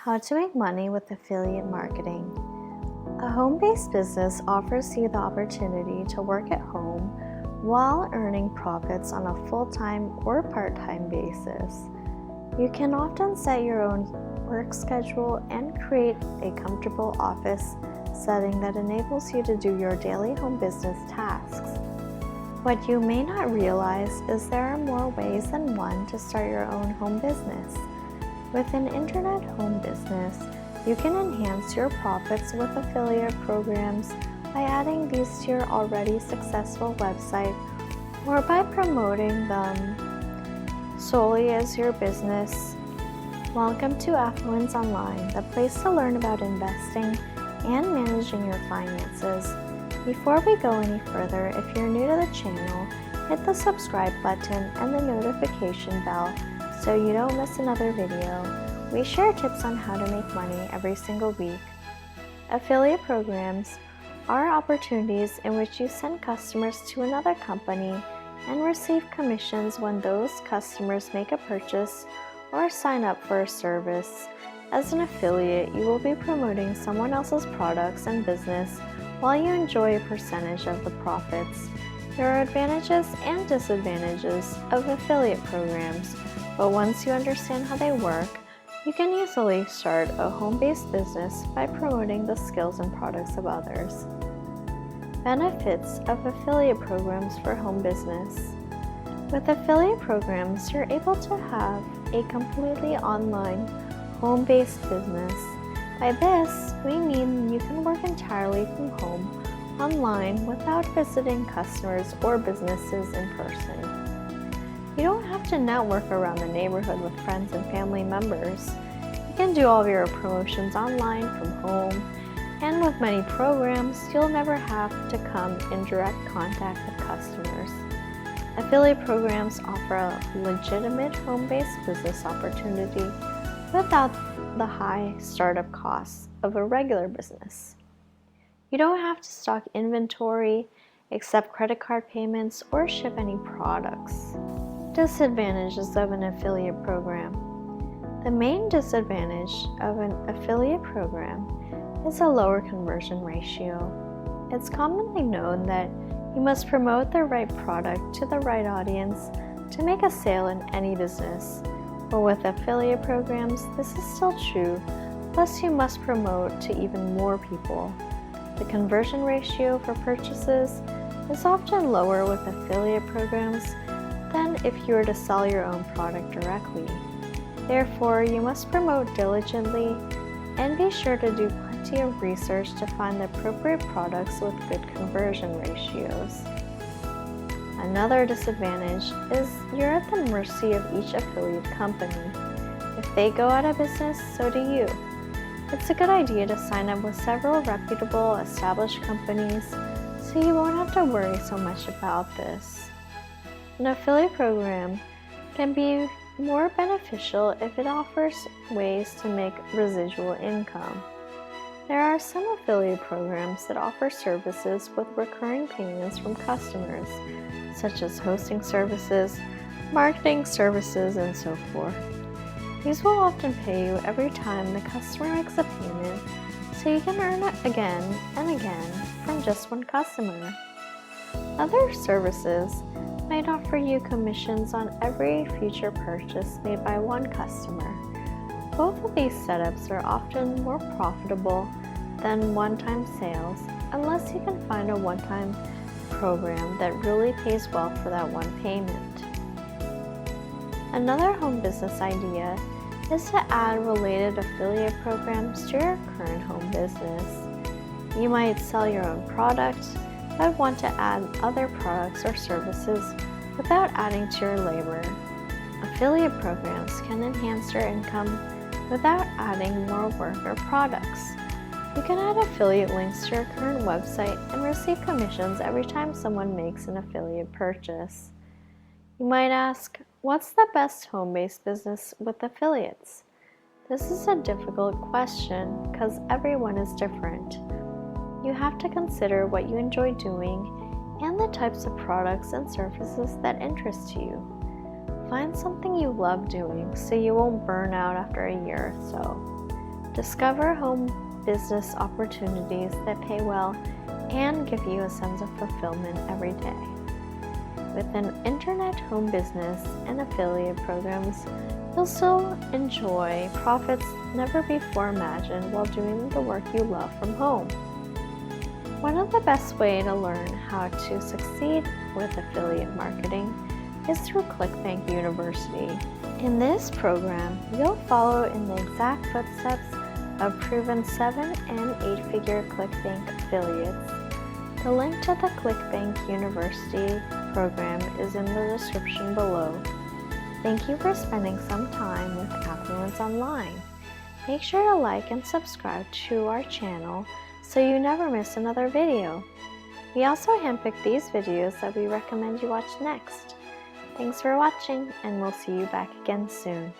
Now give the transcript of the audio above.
How to make money with affiliate marketing. A home-based business offers you the opportunity to work at home while earning profits on a full-time or part-time basis. You can often set your own work schedule and create a comfortable office setting that enables you to do your daily home business tasks. What you may not realize is there are more ways than one to start your own home business. With an internet home business, you can enhance your profits with affiliate programs by adding these to your already successful website or by promoting them solely as your business. Welcome to Affluence Online, the place to learn about investing and managing your finances. Before we go any further, if you're new to the channel, hit the subscribe button and the notification bell so you don't miss another video. We share tips on how to make money every single week. Affiliate programs are opportunities in which you send customers to another company and receive commissions when those customers make a purchase or sign up for a service. As an affiliate, you will be promoting someone else's products and business while you enjoy a percentage of the profits. There are advantages and disadvantages of affiliate programs, but once you understand how they work, you can easily start a home-based business by promoting the skills and products of others. Benefits of affiliate programs for home business. With affiliate programs, you're able to have a completely online, home-based business. By this, we mean you can work entirely from home, online, without visiting customers or businesses in person. You don't have to network around the neighborhood with friends and family members. You can do all of your promotions online from home, and with many programs, you'll never have to come in direct contact with customers. Affiliate programs offer a legitimate home-based business opportunity without the high startup costs of a regular business. You don't have to stock inventory, accept credit card payments, or ship any products. Disadvantages of an affiliate program. The main disadvantage of an affiliate program is a lower conversion ratio. It's commonly known that you must promote the right product to the right audience to make a sale in any business. But with affiliate programs, this is still true, plus you must promote to even more people. The conversion ratio for purchases is often lower with affiliate programs than if you were to sell your own product directly. Therefore, you must promote diligently and be sure to do plenty of research to find the appropriate products with good conversion ratios. Another disadvantage is you're at the mercy of each affiliate company. If they go out of business, so do you. It's a good idea to sign up with several reputable, established companies so you won't have to worry so much about this. An affiliate program can be more beneficial if it offers ways to make residual income. There are some affiliate programs that offer services with recurring payments from customers, such as hosting services, marketing services, and so forth. These will often pay you every time the customer makes a payment, so you can earn it again and again from just one customer. Other services might offer you commissions on every future purchase made by one customer. Both of these setups are often more profitable than one-time sales, unless you can find a one-time program that really pays well for that one payment. Another home business idea is to add related affiliate programs to your current home business. You might sell your own product, but want to add other products or services without adding to your labor. Affiliate programs can enhance your income without adding more work or products. You can add affiliate links to your current website and receive commissions every time someone makes an affiliate purchase. You might ask, what's the best home-based business with affiliates? This is a difficult question because everyone is different. You have to consider what you enjoy doing and the types of products and services that interest you. Find something you love doing so you won't burn out after a year or so. Discover home business opportunities that pay well and give you a sense of fulfillment every day. With an internet home business and affiliate programs, you'll still enjoy profits never before imagined while doing the work you love from home. One of the best ways to learn how to succeed with affiliate marketing is through ClickBank University. In this program, you'll follow in the exact footsteps of proven 7- and 8-figure ClickBank affiliates. The link to the ClickBank University program is in the description below. Thank you for spending some time with Affluence Online. Make sure to like and subscribe to our channel so you never miss another video. We also handpick these videos that we recommend you watch next. Thanks for watching, and we'll see you back again soon.